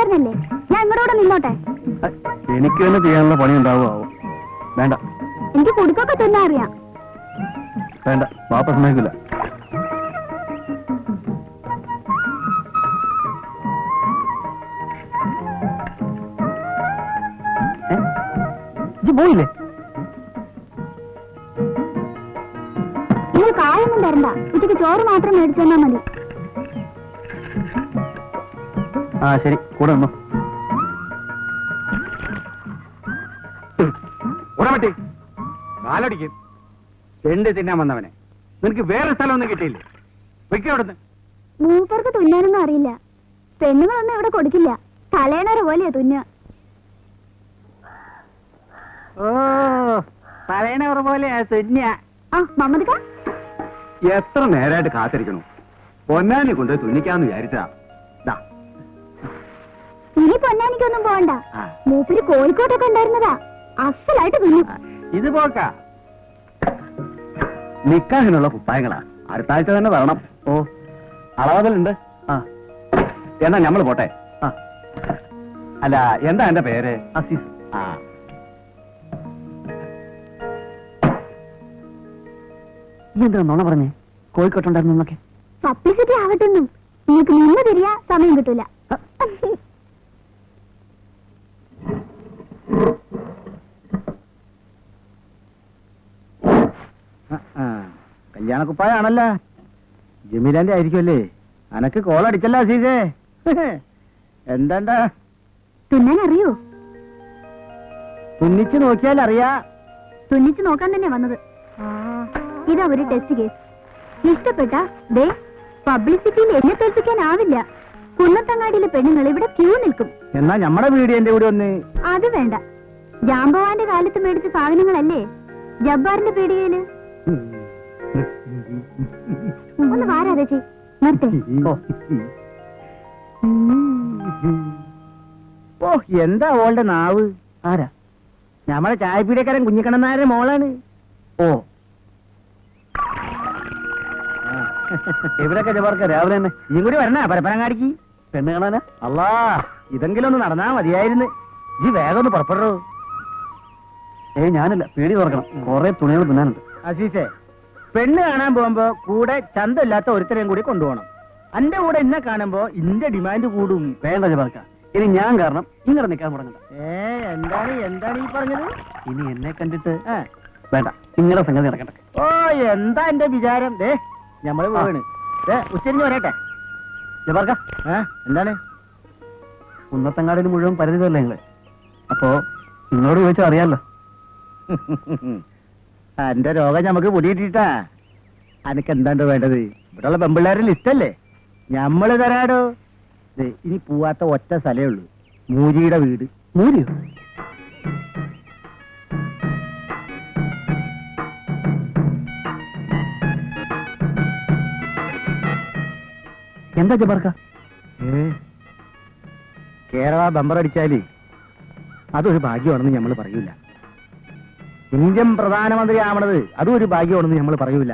ജോലിക്കാരനല്ലേ, ഞാൻ ഇങ്ങോട്ട് നിന്നോട്ടെ? എനിക്ക് തന്നെ ചെയ്യാനുള്ള പണി ഉണ്ടാവുമോ? വേണ്ട. എനിക്ക് കുടുക്കൊക്കെ തന്നെ അറിയാം. വേണ്ട, വാപ്പ സമ്മതിക്കില്ല. പോയില്ലേ? നിങ്ങൾ കായൊന്നും തരണ്ട, ഉച്ചക്ക് ചോറ് മാത്രം മേടിച്ചു തന്നാ മതി. ആ ശരി, കൂടെ വന്നോ. ഉടമട്ടി കാലടിക്കും. ചെണ്ട് തിന്നാൻ വന്നവനെ നിനക്ക് വേറെ സ്ഥലമൊന്നും കിട്ടിയില്ലേ? വെക്കോ അവിടുന്ന്. മൂപ്പർക്ക് തുന്നാനൊന്നും അറിയില്ല. പെണ്ണുങ്ങളൊന്നും ഇവിടെ കൊടുക്കില്ല. തലേണര പോലെയാ തുന്ന. ഓ, പറയണവർ പോലെയാ തുന്ന. ആ മമ്മദിക്ക, എത്ര നേരമായിട്ട് കാത്തിരിക്കണു. പൊന്നാനി കൊണ്ട് തുന്നിക്കാന്ന് വിചാരിച്ചാ. ഇനി പൊന്നാനിക്കൊന്നും പോകണ്ട. മൂപ്പര് കോഴിക്കോട്ടൊക്കെ ഉണ്ടായിരുന്നതാ. അസലായിട്ട് തുന്നും. ഇത് പോക്ക നിക്കാഹിനുള്ള കുപ്പായങ്ങളാ. അടുത്ത ആഴ്ച തന്നെ തരണം. ഓ, അളവതലുണ്ട്. ആ, എന്നാ ഞമ്മള് പോട്ടെ. ആ, അല്ല, എന്താ എന്റെ പേര്? അസീസ്. ആ, ഈ എന്താ നുണ പറഞ്ഞേ? കോഴിക്കോട്ടുണ്ടായിരുന്നൊക്കെ. പബ്ലിസിറ്റി ആവട്ടെന്നും നിങ്ങൾക്ക് നിന്ന് തിരിയാ സമയം കിട്ടൂല. കല്യാണ കുപ്പായാണല്ലോ. ജമീലാന്റെ ആയിരിക്കുമല്ലേ? അനക്ക് കോളടിച്ചല്ലോ സീസേ. എന്താ തുന്നാൻ അറിയോ? തുന്നിച്ച് നോക്കിയാൽ അറിയാ. തുന്നിച്ച് നോക്കാൻ തന്നെ വന്നത്. ഇതാ ഒരു ടെസ്റ്റ് കേസ്. ഇഷ്ടപ്പെട്ട ദേ പബ്ലിസിറ്റിയിൽ എന്നെ തോൽപ്പിക്കാനാവില്ല. കുന്നത്തങ്ങാടിയിലെ പെണ്ണുങ്ങൾ ഇവിടെ ക്യൂ നിൽക്കും. എന്നാ ഞമ്മടെ വീഡിയോന്റെ കൂടെ ഒന്ന്. അത് വേണ്ട. ജാമ്പവാന്റെ കാലത്ത് മേടിച്ച സാധനങ്ങളല്ലേ ജബ്ബാറിന്റെ പീടികയില്. ഒന്ന് വാരാ ചേച്ചി, നിർത്തേ. ഓ, എന്താ ഓളുടെ നാവ്? ആരാ? ഞമ്മടെ ചായപ്പീടിയക്കാരൻ കുഞ്ഞിക്കണ്ണനാരുടെ മോളാണ്. ഓ, എവിടെയൊക്കെ ജബാർക്ക രാവിലെ തന്നെ? നീ കൂടി വരണ പരപ്പനങ്ങാടിക്ക് പെണ്ണ് കാണാനാ? അല്ലാ, ഇതെങ്കിലും ഒന്ന് നടന്നാ മതിയായിരുന്നു. ഈ വേഗം ഒന്ന് പുറപ്പെടൂ. ഞാനില്ല, പേടി തുറക്കണം. കുറെ തുണികൾ തിന്നാനുണ്ട്. അസീസേ, പെണ്ണ് കാണാൻ പോകുമ്പോ കൂടെ ചന്തമില്ലാത്ത ഒരുത്തരെയും കൂടി കൊണ്ടുപോകണം. എന്റെ കൂടെ എന്നെ കാണുമ്പോ ഇന്റെ ഡിമാൻഡ് കൂടും. വേണ്ട ജബാർക്ക, ഇനി ഞാൻ കാരണം ഇങ്ങനെ നിൽക്കാൻ തുടങ്ങണ്ട. എന്താണ് ഈ പറഞ്ഞത്? ഇനി എന്നെ കണ്ടിട്ട് വേണ്ട, നിങ്ങളുടെ സംഗതി നടക്കട്ടെ. ഓ, എന്താ എന്റെ വിചാരം? ദേ ഞമ്മള് പോവാണ്. ഉച്ചരിഞ്ഞ് വരട്ടെ. ജബാർക്ക, എന്താണ്? കുന്നത്തങ്ങാടിന് മുഴുവൻ പരിചയമല്ലേ നിങ്ങള്? അപ്പോ നിങ്ങളോട് ചോദിച്ചാൽ അറിയാലോ. എന്റെ രോഗം ഞമ്മക്ക് പൊടിയിട്ടാ. അനക്ക് എന്താണ്ടോ വേണ്ടത്? ഇവിടെയുള്ള പെമ്പിള്ളേരുടെ ലിസ്റ്റല്ലേ ഞമ്മള് തരാടോ. ഇനി പോവാത്ത ഒറ്റ സ്ഥലേ ഉള്ളൂ, മൂരിയുടെ വീട്. മൂരിയോ? എന്താ ജബാർക്ക? കേരള ബമ്പറടിച്ചാല് അതൊരു ഭാഗ്യമാണെന്ന് നമ്മൾ പറയൂല. ഇന്ത്യൻ പ്രധാനമന്ത്രി ആവണത് അതും ഒരു ഭാഗ്യമാണെന്ന് നമ്മൾ പറയൂല.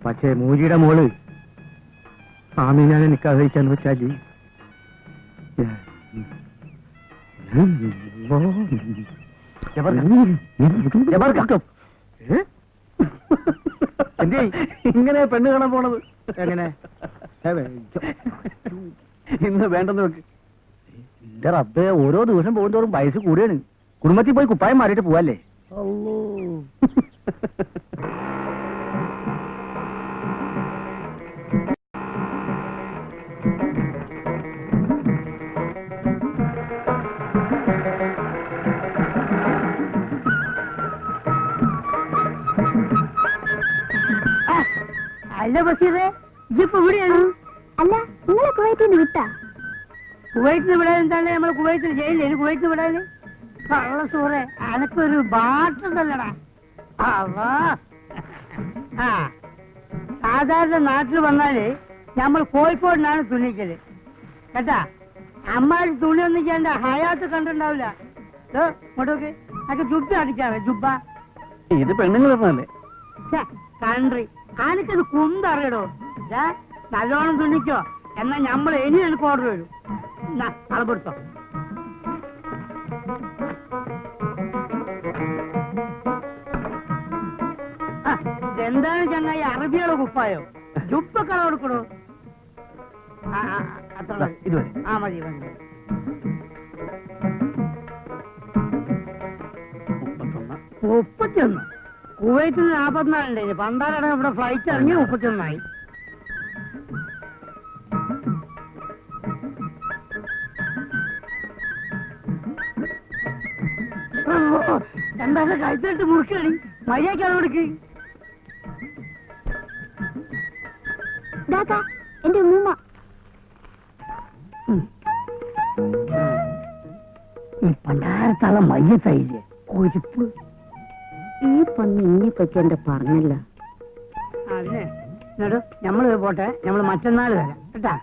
പക്ഷേ മൂജിയുടെ മോള് ആമീനാനെ നിക്കാതെ കഴിക്കാന്ന് വെച്ചാല് എന്തേ ഇങ്ങനെ പെണ്ണ് കാണാൻ പോണത്? എങ്ങനെ ഇന്ന് വേണ്ടെന്ന് വെക്ക്. എന്റെ റബ്ബേ, ഓരോ ദിവസം പോകുന്നതോറും വയസ്സ് കൂടിയാണ്. കുടുംബത്തിൽ പോയി കുപ്പായം മാറിയിട്ട് പോവല്ലേ? അല്ല ബഷീറേ, ഇപ്പൊ ഇവിടെയാണ്? അല്ല, നിങ്ങളെ കുവൈറ്റിൽ നിന്ന് വിട്ടാ? കുവൈറ്റിന് വിടാൻ എന്താണ്? നമ്മൾ കുവൈറ്റിൽ ജയിലിൽ കുവൈറ്റിന് വിടാന് കള്ള സൂറേ, അനക്കൊരു ബാട്ടുണ്ടല്ലടാ. ആ, സാധാരണ നാട്ടിൽ വന്നാല് നമ്മൾ കോഴിക്കോടിനാണ് തുണിക്കല് കേട്ടാ. അമ്മാരി തുണി ഒന്നും ചെയ്യണ്ട, ഹയാത്ത് കണ്ടിട്ടുണ്ടാവില്ല. ഇങ്ങോട്ടോക്ക് അതൊക്കെ ജുബ്ബ അടിക്കാവേ, ജുബ്ബ. ഇത് പെണ്ണുങ്ങൾ പറഞ്ഞല്ലേ? കൺട്രി അനക്കത് കുന്തറിയടോ. നല്ലോണം തുണിക്കോ, എന്നാ നമ്മൾ ഇനി എനിക്ക് ഓർഡർ വരും. അളപ്പെടുത്തോ. എന്താണ് ചങ്ങായി അറബിയുടെ കുപ്പായോ? ജുപ്പൊക്കെ കൊടുക്കണോ? അത്ര ഇതുവരെ. ആ മതി മതി. 31. കുവൈറ്റിൽ 44 പണ്ടാരടം ഇവിടെ ഫ്ലൈറ്റ് ഇറങ്ങി 31. എന്താ കഴിച്ചിട്ട് മുറിക്കണി മര്യാദ കൊടുക്ക്. എന്റെ ഉമ്മ ഈ പണ്ടാരത്താളെ മയ്യത്തായില്ലേ കൊഴുപ്പ്. ഈ പന്നി ഇന്നെ പറ്റി എന്റെ പറഞ്ഞല്ല. അതിനെ എന്നിട്ട് ഞമ്മള് പോട്ടെ, ഞമ്മള് മറ്റന്നാൾ വരാം കേട്ടാ.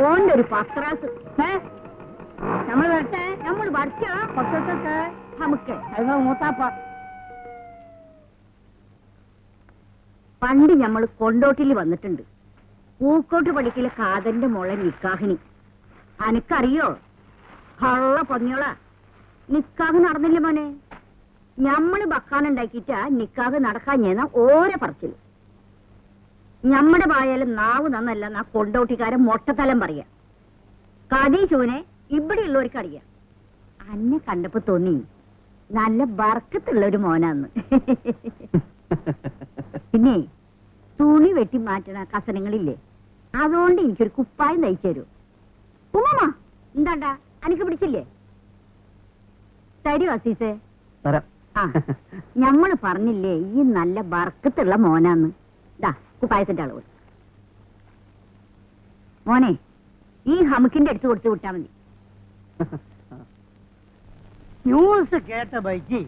ഓന്റെ ഒരു പത്രാസ് നമ്മള് വരട്ടെ. നമ്മൾ വരച്ചാ പത്തൊക്കെ നമുക്ക് അതിനോ മൂത്താപ്പ. പണ്ട് ഞമ്മള് കൊണ്ടോട്ടിൽ വന്നിട്ടുണ്ട്. പൂക്കോട്ട് പഠിക്കലെ കാതന്റെ മോളെ നിക്കാഹിനി. അനക്കറിയോ? കള്ള പന്നിയോളാ. നിക്കാഹ് നടന്നില്ല മോനെ. ഞമ്മള് ബക്കാനുണ്ടാക്കിട്ടാ നിക്കാഹ് നടക്കാൻ ഞാൻ ഓരോ പറച്ചില്. ഞമ്മടെ വായാലും നാവ് നന്നല്ല കൊണ്ടോട്ടിക്കാരൻ മൊട്ടത്തലം പറയാ. കടീശൂനെ ഇവിടെയുള്ളവർക്ക് അറിയാം. അന്നെ കണ്ടപ്പോ തോന്നി നല്ല ബർക്കത്തുള്ള ഒരു മോനാന്ന്. പിന്നെ തുണി വെട്ടി മാറ്റണ കസനങ്ങളില്ലേ, അതുകൊണ്ട് എനിക്കൊരു കുപ്പായം തയ്ച്ചു തരൂ. ഉമ്മ എന്താണ്ടാ അനക്ക് പിടിച്ചില്ലേ? തരൂ അസീസേ. ആ ഞമ്മള് പറഞ്ഞില്ലേ ഈ നല്ല ബർക്കത്തുള്ള മോനാന്ന്. ഇതാ കുപ്പായത്തിന്റെ അളവ്. മോനെ ഈ ഹമുക്കിന്റെ അടുത്ത് കൊടുത്തു വിട്ടാ മതി. ന്യൂസ് കേട്ട ബൈക്ക്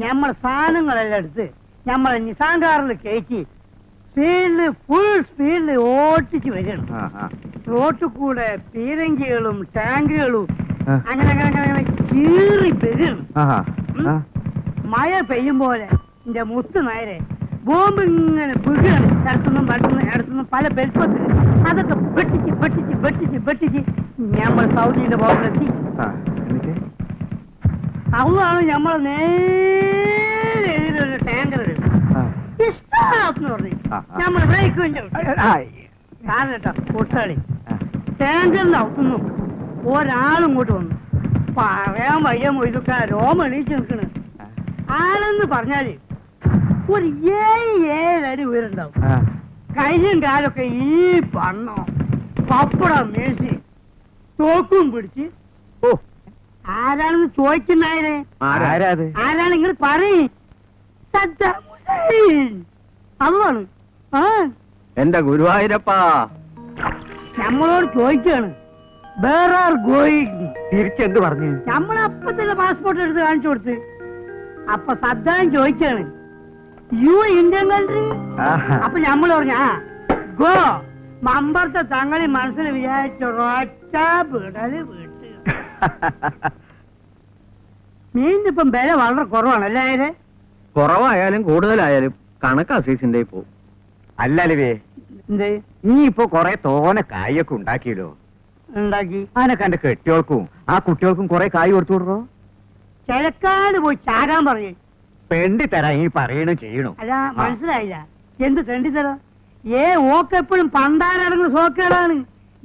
ഞമ്മളെ സാധനങ്ങളെല്ലാം എടുത്ത് ഞമ്മളെ നിസാൻ കാറിൽ കയറ്റി സ്പീഡില് ഫുൾ സ്പീഡില് ഓട്ടിച്ച് വരികയാണ്. റോട്ടിൽ കൂടെ പീരങ്കികളും ടാങ്കുകളും അങ്ങനെ അങ്ങനെ അങ്ങനെ അങ്ങനെ കീറി വരികയാണ്. മഴ പെയ്യും പോലെ എന്റെ മുത്ത് നേരെ ബോംബ് ഇങ്ങനെ പുകയാണ്. ഇടത്തുനിന്നും പല ബെൽപ്പത്തിൽ അതൊക്കെ വെട്ടിച്ച് വെട്ടിച്ച് വെട്ടിച്ച് വെട്ടിച്ച് ഞമ്മൾ സൗദിയുടെ ബോംബിലെത്തി. അതാണ് ഞമ്മളെ നേരെ എഴുതിയൊരു ടാങ്കർ ഇഷ്ടം പറഞ്ഞു ഞമ്മൾ ബ്രേക്കും കാരണം കേട്ടോ കൊട്ടാളി ടാങ്കറിന്റെ അവിടുന്നു ഒരാളും ഇങ്ങോട്ട് വന്നു. പറയാൻ വയ്യ മൊയ്തൊക്കെ രോമം എണീച്ച് നിൽക്കണ്. ആളെന്ന് പറഞ്ഞാല് ഒരു 7 അടി ഉയരുണ്ടാവും. കയ്യും കാലൊക്കെ ഈ പണ്ണോ പപ്പടം മേശി തോക്കും പിടിച്ച്. ഓ ആരാണെന്ന് ചോദിക്കുന്നായനെ ആരാണ് നിങ്ങൾ പറയും? അതാണ്. ആ എന്റെ ഗുരുവായൂരപ്പാ നമ്മളോട് ചോദിക്കാണ് വേറെ ആർ ഗോയിങ്. തിരിച്ചെന്ത് പറഞ്ഞു? നമ്മളപ്പ തന്നെ പാസ്പോർട്ട് എടുത്ത് കാണിച്ചു കൊടുത്ത്. അപ്പൊ സദ്ദാൻ ചോദിക്കാണ് യു ഇന്ത്യൻ കൺട്രി. അപ്പൊ നമ്മൾ പറഞ്ഞ ഗോ മമ്പറത്തെ തങ്ങളി മനസ്സിൽ വിചാരിച്ചൊരൊറ്റ വിടല് വിട്ട്. മീനിപ്പം വില വളരെ കുറവാണല്ലേ? അതിന് കുറവായാലും കൂടുതലായാലും കണക്കാ സീസിന്റെ ഇപ്പോ. അല്ലല്ലേ എന്ത് നീ ഇപ്പൊ കൊറേ തോന കായൊക്കെ ഉണ്ടാക്കിയല്ലോ. ഉണ്ടാക്കി അതിനെ കണ്ട് കെട്ടിയോൾക്കും ആ കുട്ടികൾക്കും കൊറേ കായ് കൊടുത്തു വിടറോ. ചിലക്കാട് പോയി ചാരാൻ പറയേ. പെണ്ടി തരാ ഈ പറയണോ ചെയ്യണോ? അല്ല മനസ്സിലായില്ല. എന്ത് തെണ്ടി തരാം? ഓക്കെപ്പോഴും പണ്ടാരടങ്ങുന്ന സോക്കേടാണ്,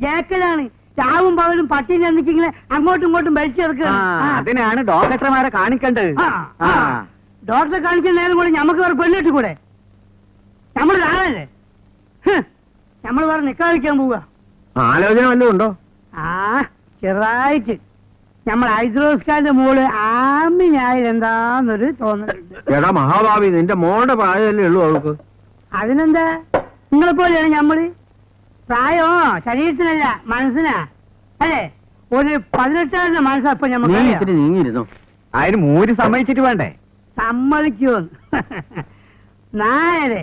ജാക്കലാണ്. ചാവും പകലും പട്ടിണി എന്നിങ്ങനെ അങ്ങോട്ടും ഇങ്ങോട്ടും വലിച്ചെടുക്കുക. അതിനാണ് ഡോക്ടർമാരെ കാണിക്കേണ്ടത്. ഡോക്ടറെ കാണിക്കുന്ന നേരം കൂടെ ഞമ്മക്ക് വേറെ പെണ്ണിട്ട് കൂടെ? നമ്മൾ ആളല്ലേ? നമ്മൾ വേറെ നിക്കാതിരിക്കാൻ പോവുക. ആലോചന വല്ലതും ഉണ്ടോ? ചെറുതായിട്ട് നമ്മൾ ഹൈദ്രോസ്കാന്റെ മോള് ആമിനായാലും എന്താന്നൊരു തോന്നലുണ്ട്. എടാ മഹാഭാവി, നിന്റെ മോളുടെ പ്രായമല്ലേ ഉള്ളൂ അവൾക്ക്. അതിനെന്താ? നിങ്ങളെ പോലെയാണ് ഞമ്മള്. പ്രായോ ശരീരത്തിനല്ല മനസ്സിനാ അല്ലേ? ഒരു 18 മനസ്സപ്പൊ ഞമ്മക്ക് നീങ്ങിരുന്നു. അതിന് മൂര് സമ്മതിച്ചിട്ട് വേണ്ടേ? സമ്മതിക്കുമെന്ന് നായരെ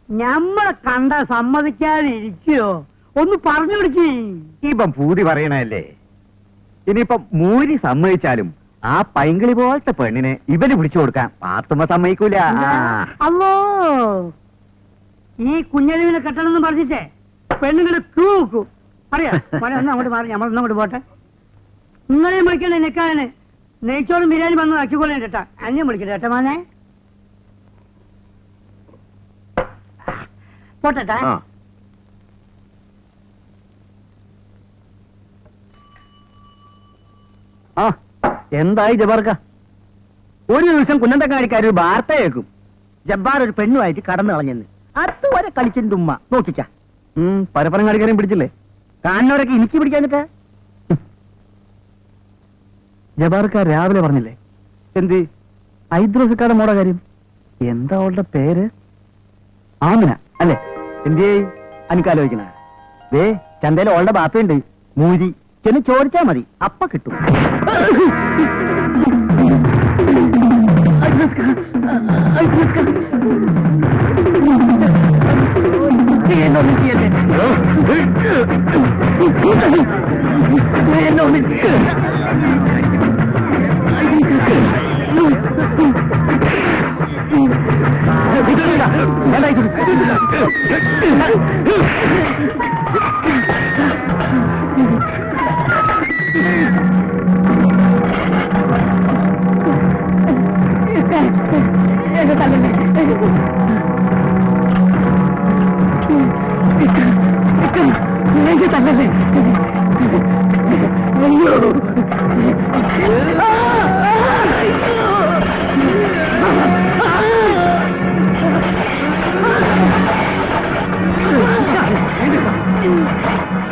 ഞമ്മളെ കണ്ട സമ്മതിക്കാതെ ഇരിക്കോ? ഒന്ന് പറഞ്ഞു കൊടുക്കി. ഇപ്പം പൂതി പറയണല്ലേ? ഇനിയിപ്പം മൂരി സമ്മതിച്ചാലും ആ പൈങ്കിളി പോലത്തെ പെണ്ണിനെ ഇവന് പിടിച്ചു കൊടുക്കാൻ പാത്തുമ്മ സമ്മതിക്കൂല. അല്ലോ ഈ കുഞ്ഞലിവിനെ കെട്ടണമെന്ന് പറഞ്ഞിട്ടേ പെണ്ണുങ്ങള് ക്യൂ വെക്കും. അറിയാം ഒന്ന് അങ്ങോട്ട് മാറി നമ്മളൊന്നും അങ്ങോട്ട് പോട്ടെ. നിങ്ങളെ വിളിക്കണേ നിൽക്കാനെ നെയ്ച്ചോറും ബിരിയാണി വന്ന് ആക്കിക്കൊള്ളേ കേട്ടാ. അന്നെ വിളിക്കട്ടെ കേട്ടോ മാനെ. പോട്ടെ. ആ എന്തായി ജബ്ബാർക്ക? ഒരു ദിവസം കുന്നന്തക്കാരിക്കാർ ഒരു വാർത്ത കേൾക്കും, ജബ്ബാർ ഒരു പെണ്ണുമായിട്ട് കടന്നു കളഞ്ഞെന്ന്. അതുവരെ കളിച്ചിട്ടുണ്ട് ഉമ്മ. നോക്കിക്ക, പരപ്പരം കാണിക്കാരെയും പിടിച്ചില്ലേ? കാണുന്നവരൊക്കെ എനിക്ക് പിടിക്കാഞ്ഞിട്ട്. ജബ്ബാർക്ക രാവിലെ പറഞ്ഞില്ലേ എന്ത് ഐദ്രോസിക്കാരുടെ മോടെ കാര്യം? എന്താ അവളുടെ പേര്? ആമിന അല്ലേ? എന്തേ എനിക്കാലോചിക്കണ? ദേ ചന്തയിൽ അവളുടെ ബാപ്പയുണ്ട് മൂരി, ചെന്ന് ചോദിച്ചാ മതി, അപ്പ കിട്ടും.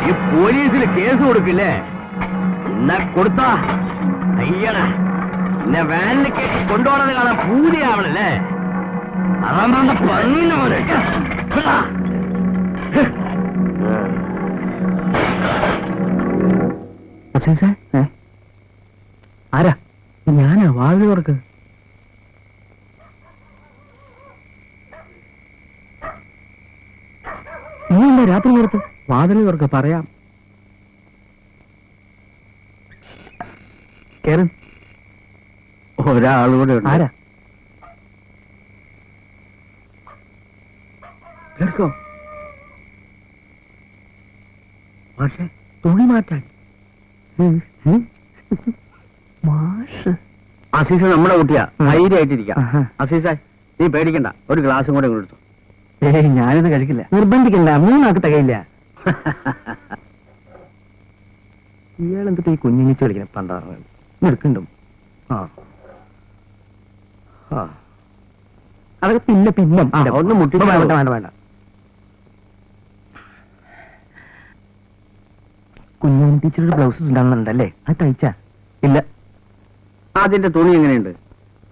ഈ പോലീസിൽ കേസ് കൊടുക്കില്ലേ? എന്നാ കൊടുത്താ അയ്യണ എന്നെ വാനിൽ കയറ്റി കൊണ്ടുപോകണത് കാണാൻ പൂതിയാവണല്ലേ? അതാ പന്നിന്റെ പോലെ. ആരാ? ഞാനാ വാതിൽ തുറക്ക്. നീ എന്താ രാത്രി പുറത്ത്? വാതിൽ തുറക്ക്, പറയാം. കേറ്. ഒരാളൂടെ ആരാ? കേൾക്കോ? പക്ഷേ തുണി മാറ്റാൻ മാഷ്. അസീസ നമ്മുടെ കുട്ടിയാ, ധൈര്യമായിട്ടിരിക്കാം. അസീസ നീ പേടിക്കണ്ട, ഒരു ഗ്ലാസും കൂടെ കൊടുത്തു. ഏയ് ഞാനിത് കഴിക്കില്ല. നിർബന്ധിക്കണ്ട, മൂന്നാക്ക് തികയില്ല. ഇയാളെന്തിട്ട് ഈ കുഞ്ഞിങ്ങിച്ച് കളിക്കണം? പണ്ടാറ് എടുക്കണ്ടും. അതൊക്കെ പിന്നെ ഒന്ന് മുട്ടി. വേണ്ട വേണ്ട വേണ്ട. കുഞ്ഞുണ്ണി ടീച്ചറുടെ ബ്ലൗസ് ഉണ്ടാകുന്നുണ്ടല്ലേ? അത് തയ്ച്ചാ? ഇല്ല. അതിന്റെ തുണി എങ്ങനെയുണ്ട്?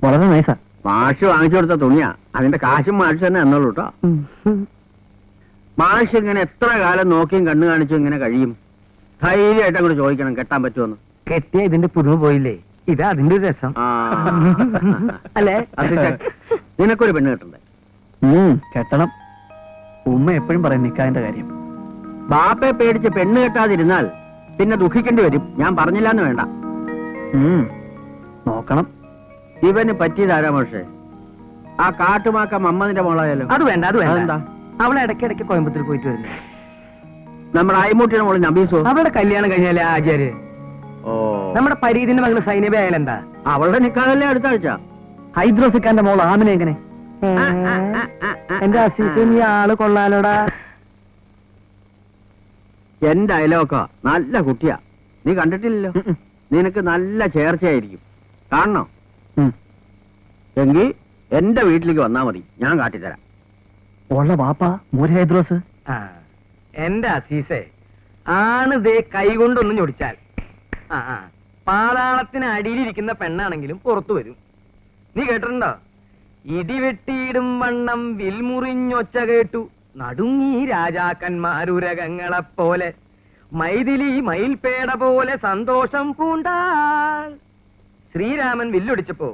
വളരെ നൈസാ. മാഷ് വാങ്ങിച്ചു കൊടുത്ത തുണിയാ, അതിന്റെ കാശും മാഷ് തന്നെ എന്നോളൂ കേട്ടോ. മാഷ് ഇങ്ങനെ എത്ര കാലം നോക്കിയും കണ്ണു കാണിച്ചും ഇങ്ങനെ കഴിയും? ധൈര്യമായിട്ട് അങ്ങോട്ട് ചോദിക്കണം, കെട്ടാൻ പറ്റുമെന്ന്. കെട്ടിയ ഇതിന്റെ പുതുമ പോയില്ലേ? ഇതാ അതിന്റെ ഒരു രസം അല്ലേ? നിനക്കൊരു പെണ്ണ് കെട്ടണ്ടേ? കെട്ടണം. ഉമ്മ എപ്പോഴും പറയും നിക്കാതിന്റെ കാര്യം. ബാപ്പയെ പേടിച്ച് പെണ്ണ് കെട്ടാതിരുന്നാൽ പിന്നെ ദുഃഖിക്കേണ്ടി വരും. ഞാൻ പറഞ്ഞില്ലാന്ന് വേണ്ട. നോക്കണം. ഇവന് പറ്റിയതാരാ പക്ഷേ? ആ കാട്ടുമാക്ക മമ്മദിന്റെ മോളായാലും. അത് വേണ്ട, അത് വേണ്ട. എന്താ? അവളെ ഇടയ്ക്കിടയ്ക്ക് കോയമ്പത്തൂർ പോയിട്ട് വരുന്നു. നമ്മുടെ അയ്മൂട്ടിയുടെ മോള് നബീസോ? അവളുടെ കല്യാണം കഴിഞ്ഞാലേ ആചാര്യ. ഓ, നമ്മുടെ പരീതിന്റെ മകള് സൈനബ ആയാലെന്താ? അവളുടെ നിക്കാതല്ലേ അടുത്ത ആഴ്ച. ഹൈദ്രോസിക്കാന്റെ മോൾ ആമിന എങ്ങനെ? എന്റെ അസീസ് നീ ആള് കൊള്ളാലോടാ. എന്റെ അയലോക്ക നല്ല കുട്ടിയാ, നീ കണ്ടിട്ടില്ലല്ലോ. നിനക്ക് നല്ല ചേർച്ചയായിരിക്കും. കാണണോ? എങ്കിൽ എന്റെ വീട്ടിലേക്ക് വന്നാ മതി, ഞാൻ കാട്ടിത്തരാം. ഉള്ള വാപ്പ മോര് ഹൈദ്രോസ്. എന്റെ അസീസെ ആണ് ദേ കൈകൊണ്ടൊന്നും ഞൊടിച്ചാൽ പാതാളത്തിന് അടിയിലിരിക്കുന്ന പെണ്ണാണെങ്കിലും പുറത്തു വരും. നീ കേട്ടിട്ടുണ്ടോ? ഇടിവെട്ടിയിടും വണ്ണം വിൽമുറിഞ്ഞൊച്ച കേട്ടു നടുങ്ങി രാജാക്കന്മാരുരകങ്ങളെപ്പോലെ മൈഥിലി മയിൽപേട പോലെ സന്തോഷം പൂണ്ടാൾ. ശ്രീരാമൻ വില്ലൊടിച്ചപ്പോ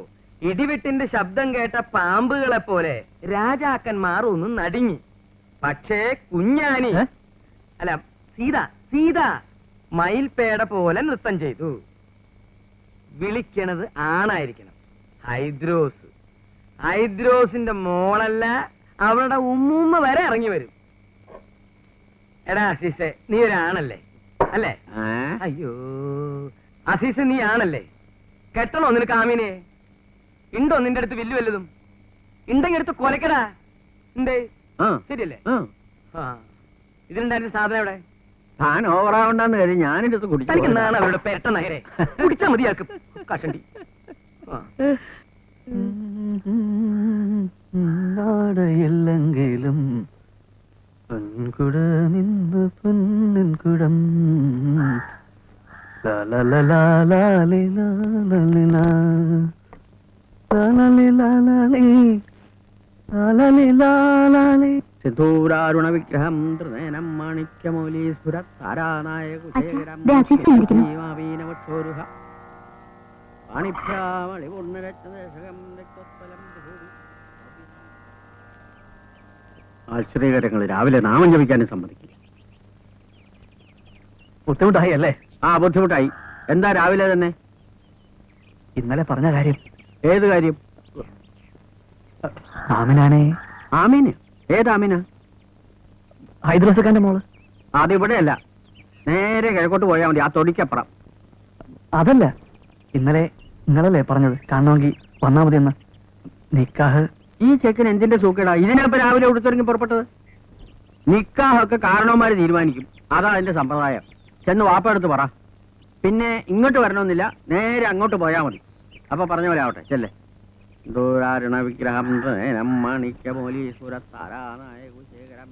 ഇടിവെട്ടിന്റെ ശബ്ദം കേട്ട പാമ്പുകളെ പോലെ രാജാക്കന്മാർ ഒന്ന് നടുങ്ങി. പക്ഷേ കുഞ്ഞാനി അല്ല സീത മയിൽപേട പോലെ നൃത്തം ചെയ്തു. വിളിക്കണത് ആണായിരിക്കണം. ഹൈദ്രോസ്. ഹൈദ്രോസിന്റെ മോളല്ല, അവളുടെ ഉമ്മൂമ്മ വരെ ഇറങ്ങി വരും. എടാ അസീസെ, നീ ഒരാണല്ലേ? അല്ലേ? അയ്യോ അസീസെ, നീ ആണല്ലേ? കെട്ടണോ നിനക്ക് ആമീനെ? ഉണ്ടോ നിന്റെ അടുത്ത് വില്ലു വല്ലതും? ഉണ്ടെങ്കിൽ എടുത്ത് കൊലക്കടാ. എന്തേ? ശരിയല്ലേ? ഇതിനുണ്ടായിരുന്ന സാധനം എവിടെ? താൻ ഓവറാവണ്ടെന്ന് കരുതി ഞാനിത് കുടിക്കാനാണ് അവരുടെ പെരട്ട നഗരെ. കുടിച്ചാ മതിയാക്കും കഷണ്ടി. നാടയെല്ലെങ്കിലും പൊൻകുട നിന്ന് പൊന്നിൻകുടം സിന്ദൂരാരുണ വിഗ്രഹം ത്രിനയനം മാണിക്യമൗലീശ്വര താരാനായ കുശേഖരം ആശ്ചര്യകരങ്ങൾ രാവിലെ നാമം ജപിക്കാനും സമ്മതിക്കില്ല. ബുദ്ധിമുട്ടായി അല്ലേ? ആ, ബുദ്ധിമുട്ടായി. എന്താ രാവിലെ തന്നെ? ഇന്നലെ പറഞ്ഞ കാര്യം. ഏത് കാര്യം? ആമിനാനെ. ആമീന്? ഏതാമീന? ഹൈദ്രോസക്കാന്റെ മോള്. അതിവിടെയല്ല, നേരെ കിഴക്കോട്ട് പോയാൽ മതി, ആ തൊടിക്കപ്പുറം. അതല്ല, ഇന്നലെ നിങ്ങളല്ലേ പറഞ്ഞത് കാണണമെങ്കിൽ വന്നാ മതി എന്ന്. നിക്കാഹ്. ഈ ചെക്കൻ എന്തിന്റെ സൂക്കേടാ ഇതിനപ്പോ രാവിലെ ഉടുത്തിറങ്ങി പുറപ്പെട്ടത്? നിക്കാഹൊക്കെ കാരണവന്മാര് തീരുമാനിക്കും, അതാ അതിന്റെ സമ്പ്രദായം. ചെന്ന് വാപ്പയെടുത്ത് പറ. പിന്നെ ഇങ്ങോട്ട് വരണമെന്നില്ല, നേരെ അങ്ങോട്ട് പോയാൽ മതി. അപ്പൊ പറഞ്ഞ പോലെ ആവട്ടെ, ചെല്ലേ. ദൂരാരുണ വിഗ്രഹം മാണിക്യമൗലീശ്വര താരാനായ കുശേഖരം